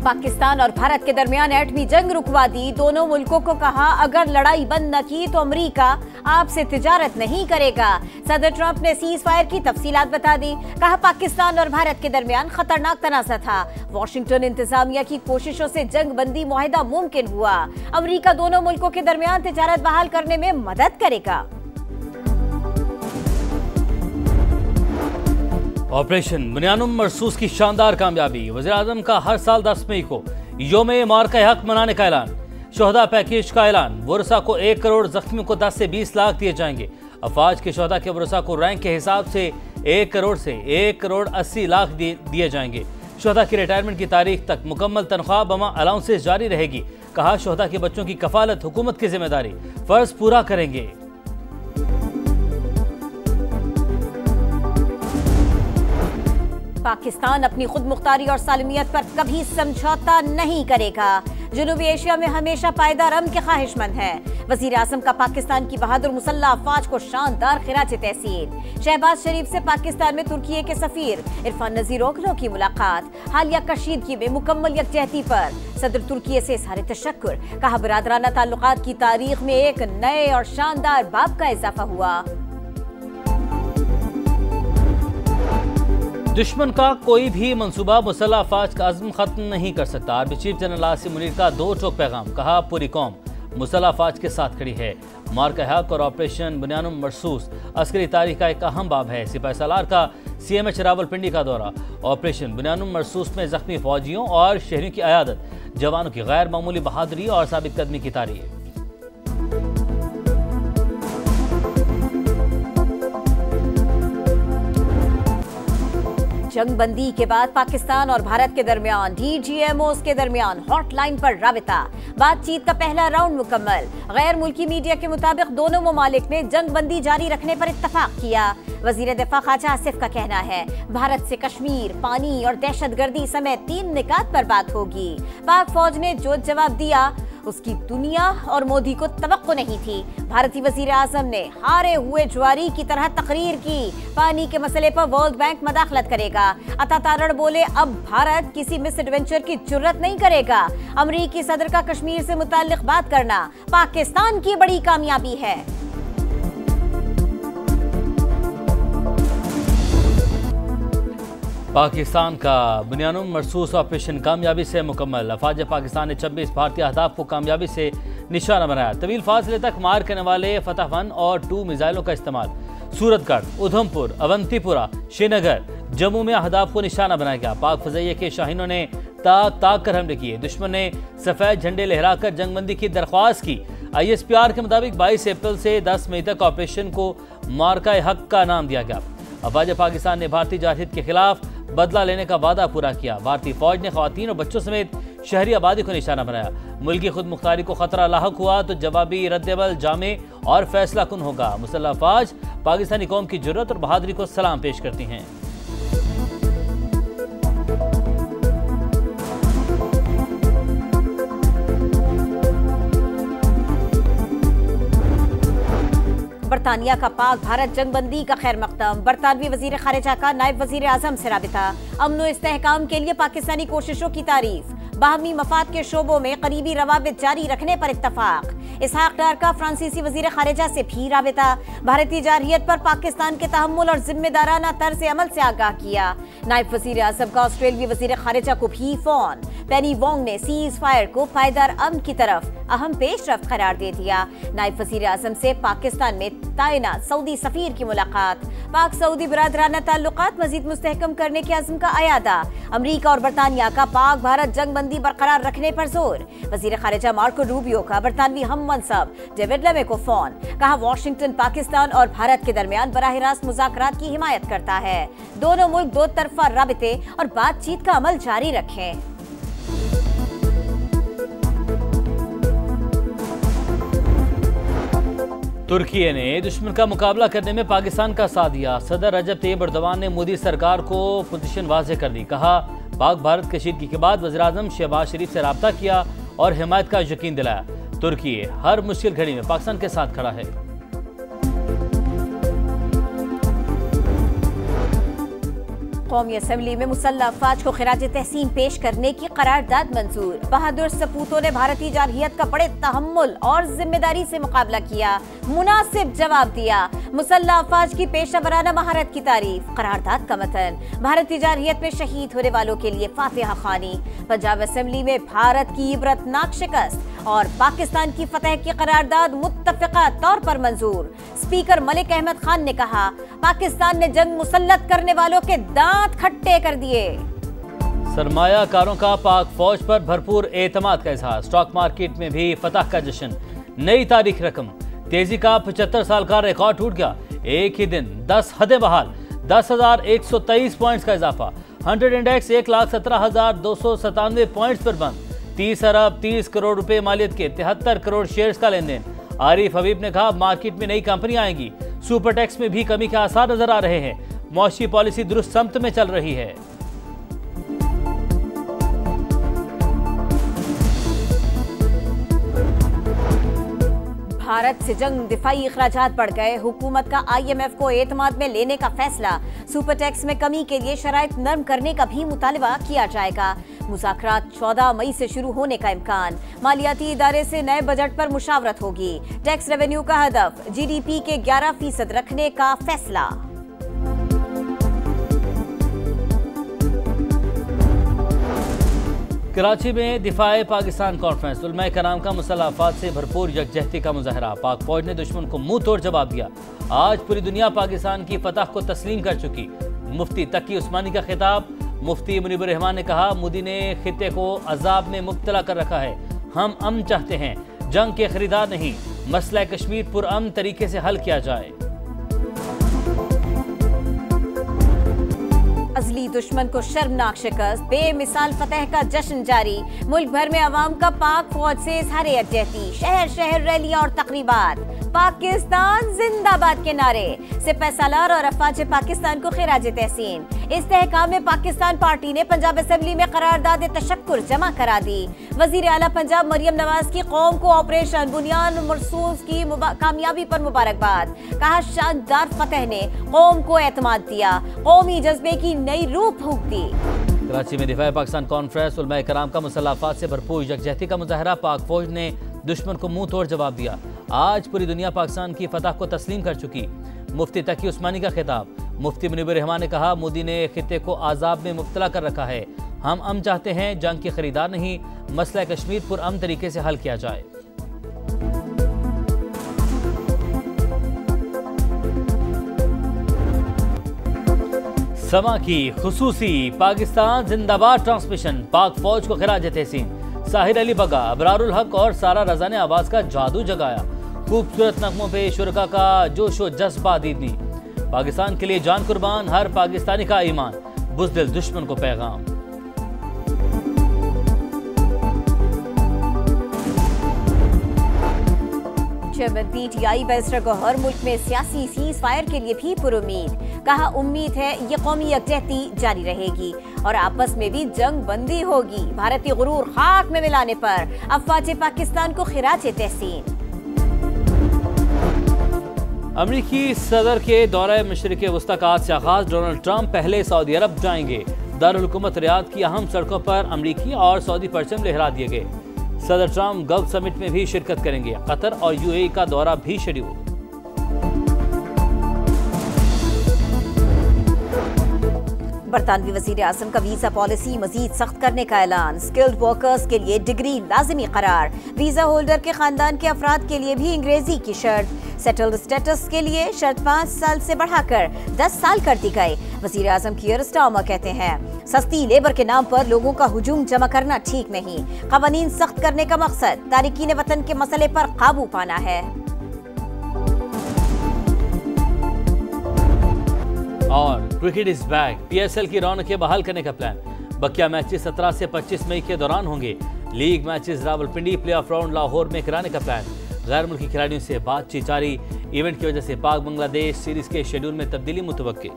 पाकिस्तान और भारत के दरमियान एटमी जंग रुकवा दी। दोनों मुल्कों को कहा अगर लड़ाई बंद न की तो अमेरिका आपसे तिजारत नहीं करेगा। सदर ट्रंप ने सीज फायर की तफसीलात बता दी। कहा पाकिस्तान और भारत के दरमियान खतरनाक तनाज़ा था। वॉशिंगटन इंतजामिया की कोशिशों से जंग बंदी मुआहिदा मुमकिन हुआ। अमेरिका दोनों मुल्कों के दरमियान तिजारत बहाल करने में मदद करेगा। ऑपरेशन बुनियानुम मरसूस की शानदार कामयाबी। वज़ीर-ए-आज़म का हर साल 10 मई को योम मार्का-ए-हक मनाने का ऐलान। शोहदा पैकेज का ऐलान। वरसा को 1 करोड़, जख्मियों को 10 से 20 लाख दिए जाएंगे। अफवाज के शोहदा के वरसा को रैंक के हिसाब से 1 करोड़ से 1 करोड़ 80 लाख दिए जाएंगे। शोहदा की रिटायरमेंट की तारीख तक मुकम्मल तनख्वाह बमा अलाउंसेस जारी रहेगी। कहा शोहदा के बच्चों की कफालत हुकूमत की जिम्मेदारी, फर्ज पूरा करेंगे। पाकिस्तान अपनी खुद मुख्तारी और सालमियत पर कभी समझौता नहीं करेगा। जनूबी एशिया में हमेशा पायदार अमन के ख्वाहिशमंद है। वजीर आज़म का पाकिस्तान की बहादुर मुसल्लह अफवाज को शानदार खिराज तहसीन। शहबाज शरीफ से पाकिस्तान में तुर्की के सफीर इरफान नज़ीर ओगलो की मुलाकात। हालिया कशीदगी में मुकम्मल यकजहती पर सदर तुर्की से इज़हार तशक्कुर। कहा बरादराना ताल्लुकात की तारीख में एक नए और शानदार बाब का इजाफा हुआ। दुश्मन का कोई भी मंसूबा मुसल्लह अफवाज का अज़्म खत्म नहीं कर सकता। Army chief general Asim Munir का 2 टोक पैगाम। कहा पूरी कौम मुसल्लह अफवाज के साथ खड़ी है। मार्का-ए-हक और ऑपरेशन बुनियानुम मरसूस अस्करी तारीख का एक अहम बाब है। सिपाही सालार का CMH रावलपिंडी का दौरा। ऑपरेशन बुनियानुम मरसूस में जख्मी फौजियों और शहरियों की अयादत। जवानों की गैर मामूली बहादुरी और साबित कदमी की तारीफ। जंग बंदी के बाद पाकिस्तान और भारत के दरमियान DGMOs के दरमियान हॉटलाइन पर राबिता। बातचीत का पहला राउंड मुकम्मल। गैर मुल्की मीडिया के मुताबिक दोनों ममालिक ने जंग बंदी जारी रखने पर इत्तफाक किया। वजीर दिफा ख्वाजा आसिफ का कहना है भारत से कश्मीर, पानी और दहशतगर्दी समेत 3 निकात पर बात होगी। पाक फौज ने जो जवाब दिया उसकी दुनिया और मोदी को तवक्को नहीं थी। भारतीय वजीर आज़म ने हारे हुए जुआरी की तरह तकरीर की। पानी के मसले पर वर्ल्ड बैंक मदाखलत करेगा। अता तारड़ बोले अब भारत किसी मिस एडवेंचर की जुर्रत नहीं करेगा। अमरीकी सदर का कश्मीर से मुताल्लिक बात करना पाकिस्तान की बड़ी कामयाबी है। पाकिस्तान का बुनियानुम मरसूस ऑपरेशन कामयाबी से मुकम्मल। अफवाज पाकिस्तान ने 26 भारतीय अहदाफ को कामयाबी से निशाना बनाया। तवील फासले तक मार करने वाले फतह 1 और 2 मिसाइलों का इस्तेमाल। सूरतगढ़, उधमपुर, अवंतीपुरा, श्रीनगर, जम्मू में अहदाफ को निशाना बनाया गया। पाक फज़ैया के शाहीनों ने ताक कर हमले किए। दुश्मन ने सफ़ेद झंडे लहराकर जंगबंदी की दरख्वास्त की। ISPR के मुताबिक 22 अप्रैल से 10 मई तक ऑपरेशन को मार्का-ए-हक का नाम दिया गया। अफवाज पाकिस्तान ने भारतीय जारहियत के खिलाफ बदला लेने का वादा पूरा किया। भारतीय फौज ने खवातीन और बच्चों समेत शहरी आबादी को निशाना बनाया। मुल्क की खुद मुख्तारी को खतरा लाहक हुआ तो जवाबी रद्देबल जामे और फैसला कुन होगा। मुसल्लह अफवाज पाकिस्तानी कौम की जुर्रत और बहादुरी को सलाम पेश करती हैं। बरतानिया का पाक भारत जंगबंदी का खैर मकदम। बरतानवी वजीर खारिजा का नायब वजीर आजम से राबिता। अमन व इस्तेहकाम के लिए पाकिस्तानी कोशिशों की तारीफ। बाहमी मफाद के शोबों में करीबी रवाबित जारी रखने पर इत्तफाक। इसहाक डार का फ्रांसीसी वजीर खारिजा से भी राबिता। भारतीय जारहियत पर पाकिस्तान के तहम्मुल और जिम्मेदाराना तर्ज अमल से आगाह किया। नायब वजीर आजम का ऑस्ट्रेलियाई वजीर खारिजा को भी फोन। पेनी वोंग ने सीज फायर को पायदार अमन की तरफ अहम पेशरफ्त करार दे दिया। नायब वजीर आजम से पाकिस्तान में तैनात सऊदी सफीर की मुलाकात। पाक सऊदी बरादराना ताल्लुकात मजीद मुस्तहकम करने के अज़्म का अयादा। अमरीका और बरतानिया का पाक भारत जंग बंदी बरकरार रखने पर जोर। वजीर खारिजा मार्को रूबियो का बरतानवी हम मनसब डेविड लमे को फोन। कहा वॉशिंगटन पाकिस्तान और भारत के दरमियान बराह रास्त मुज़ाकरात की हिमायत करता है। दोनों मुल्क 2 तरफा राबिते और बातचीत का अमल जारी रखें। तुर्की ने दुश्मन का मुकाबला करने में पाकिस्तान का साथ दिया। सदर रजब तैयब एर्दोगान ने मोदी सरकार को पोजीशन वाज़ेह कर दी। कहा पाक भारत कशीदगी के बाद वज़ीर-ए-आज़म शहबाज शरीफ से राब्ता किया और हिमायत का यकीन दिलाया। तुर्की हर मुश्किल घड़ी में पाकिस्तान के साथ खड़ा है। कौमी असम्बली में मुसल्लह अफवाज को खिराज तहसीन पेश करने की करारदाद मंजूर। बहादुर सपूतों ने भारतीय जारहियत का बड़े तहम्मुल और जिम्मेदारी से मुकाबला किया, मुनासिब जवाब दिया। मुसल्लह अफवाज की पेशा वराना महारत की तारीफ। करारदाद का मतन, भारतीय जारहियत में शहीद होने वालों के लिए फातिहा खानी। पंजाब असम्बली में भारत की इबरतनाक शिकस्त और पाकिस्तान की फतह की करारदाद मुत्तफिका तौर पर मंजूर। स्पीकर मलिक अहमद खान ने कहा, पाकिस्तान ने जंग मुसल्लत करने वालों के दांत खट्टे कर दिए। सरमायाकारों का पाक फौज पर भरपूर एतमाद का इजहार। स्टॉक मार्केट में भी फतह का जश्न। नई तारीख रकम, तेजी का 75 साल का रिकॉर्ड टूट गया। एक ही दिन 10 हदें बहाल, 10,123 पॉइंट्स का इजाफा। 100 इंडेक्स 1,17,297 पॉइंट्स पर बंद। 30 अरब 30 करोड़ रुपए मालियत के 73 करोड़ शेयर्स का लेन देन। आरिफ हबीब ने कहा, मार्केट में नई कंपनियां आएंगी। सुपर टैक्स में भी कमी के आसार नजर आ रहे हैं। मौशी पॉलिसी दुरुस्त समत में चल रही है। भारत से जंग दिफाई अखराजात बढ़ गए। हुकूमत का IMF को एतमाद में लेने का फैसला। सुपर टैक्स में कमी के लिए शराइत नरम करने का भी मुतालबा किया जाएगा। मुज़ाकरात 14 मई से शुरू होने का इम्कान। मालियाती इदारे से नए बजट पर मुशावरत होगी। टैक्स रेवेन्यू का हदफ GDP के 11% रखने का फैसला। कराची में दिफाए पाकिस्तान कॉन्फ्रेंस। उलमाए कराम का मुसल्लह अफवाज से भरपूर यकजहती का मुजाहरा। पाक फौज ने दुश्मन को मुंह तोड़ जवाब दिया। आज पूरी दुनिया पाकिस्तान की फतह को तस्लीम कर चुकी। मुफ्ती तकी उस्मानी का खिताब। मुफ्ती मुनीबुर रहमान ने कहा, मोदी ने खित्ते को अजाब में मुब्तला कर रखा है। हम अमन चाहते हैं, जंग के खरीदार नहीं। मसला कश्मीर पुरअमन तरीके से हल किया जाए। अजली दुश्मन को शर्मनाक शिकस्त, बेमिसाल फतह का जश्न जारी। मुल्क भर में अवाम का पाक फौज से इजहार यकजहती। शहर शहर रैलियां और तकरीबात। पाकिस्तान जिंदाबाद के नारे। सिपह सालार और अफवाज पाकिस्तान को खिराज तहसीन। इस्तेहकाम में पाकिस्तान पार्टी ने पंजाब असम्बली में करारदाद तशक्कुर जमा करा दी। वजीर आला पंजाब मरियम नवाज की कौम को ऑपरेशन बुनियाद मरसूस की कामयाबी पर मुबारकबाद। कहा, शानदार फतह ने कौम को एतमाद दिया, कौमी जज्बे की नई रूह फूंक दी। कराची में दिफाए पाकिस्तान कॉन्फ्रेंस। उलमाए कराम का मुसल्लह अफवाज से भरपूर यकजहती का मुजाहरा। पाक फौज ने दुश्मन को मुंह तोड़ जवाब दिया। आज पूरी दुनिया पाकिस्तान की फतह को तस्लीम कर चुकी। मुफ्ती तकी उस्मानी का खिताब। मुफ्ती मुनीबुर रहमान ने कहा, मोदी ने खित्ते को आजाब में मुब्तला कर रखा है। हम अमन चाहते हैं, जंग के खरीदार नहीं। मसला कश्मीर पुरअमन तरीके से हल किया जाए। समा की खुसूसी पाकिस्तान जिंदाबाद ट्रांसमिशन। पाक फौज को खिराज तहसीन। साहिर अली बगा, अबरारुल हक और सारा रजा ने आवाज का जादू जगाया। खूबसूरत नगमों पे शुरका का जोशो जज्बा दीदनी। पाकिस्तान के लिए जान कुर्बान, हर पाकिस्तानी का ईमान। बुज़दिल दुश्मन को पैगाम। चेयरमैन PTI बैरिस्टर गौहर मुल्क में सियासी सीज फायर के लिए भी पुरुमीद। कहा, उम्मीद है ये कौमी यकजहती जारी रहेगी और आपस में भी जंग बंदी होगी। भारतीय गुरूर खाक में मिलाने पर अफवाज पाकिस्तान को खिराज तहसीन। अमरीकी सदर के दौरे मशरिक़ वस्ता का आज से आगाज। डोनाल्ड ट्रंप पहले सऊदी अरब जाएंगे। दारुल हुकूमत रियाद की अहम सड़कों पर अमरीकी और सऊदी परचम लहरा दिए गए। सदर ट्रंप गल्फ समिट में भी शिरकत करेंगे। कतर और UAE का दौरा भी शेड्यूल। बरतानवी वजीर आज़म का वीजा पॉलिसी मजीद सख्त करने का ऐलान। स्किल्ड वर्कर्स के लिए डिग्री लाजिमी करार। वीजा होल्डर के खानदान के अफराद के लिए भी अंग्रेजी की शर्त। सेटल्ड स्टेटस के लिए शर्त 5 साल से बढ़ाकर 10 साल कर दी गई। वजीर आज़म कीयर स्टार्मर कहते हैं, सस्ती लेबर के नाम पर लोगों का हुजूम जमा करना ठीक नहीं। क़वानीन सख्त करने का मकसद तारिकीन वतन के मसले पर काबू पाना है। और क्रिकेट इज बैक। PSL की रौनकें बहाल करने का प्लान। बकिया मैचेस 17 से 25 मई के दौरान होंगे। League matches Rawalpindi, playoff round Lahore में कराने का प्लान। गैर मुल्की खिलाड़ियों से बातचीत जारी। इवेंट की वजह से पाक बांग्लादेश सीरीज के शेड्यूल में तब्दीली मुतवक्की।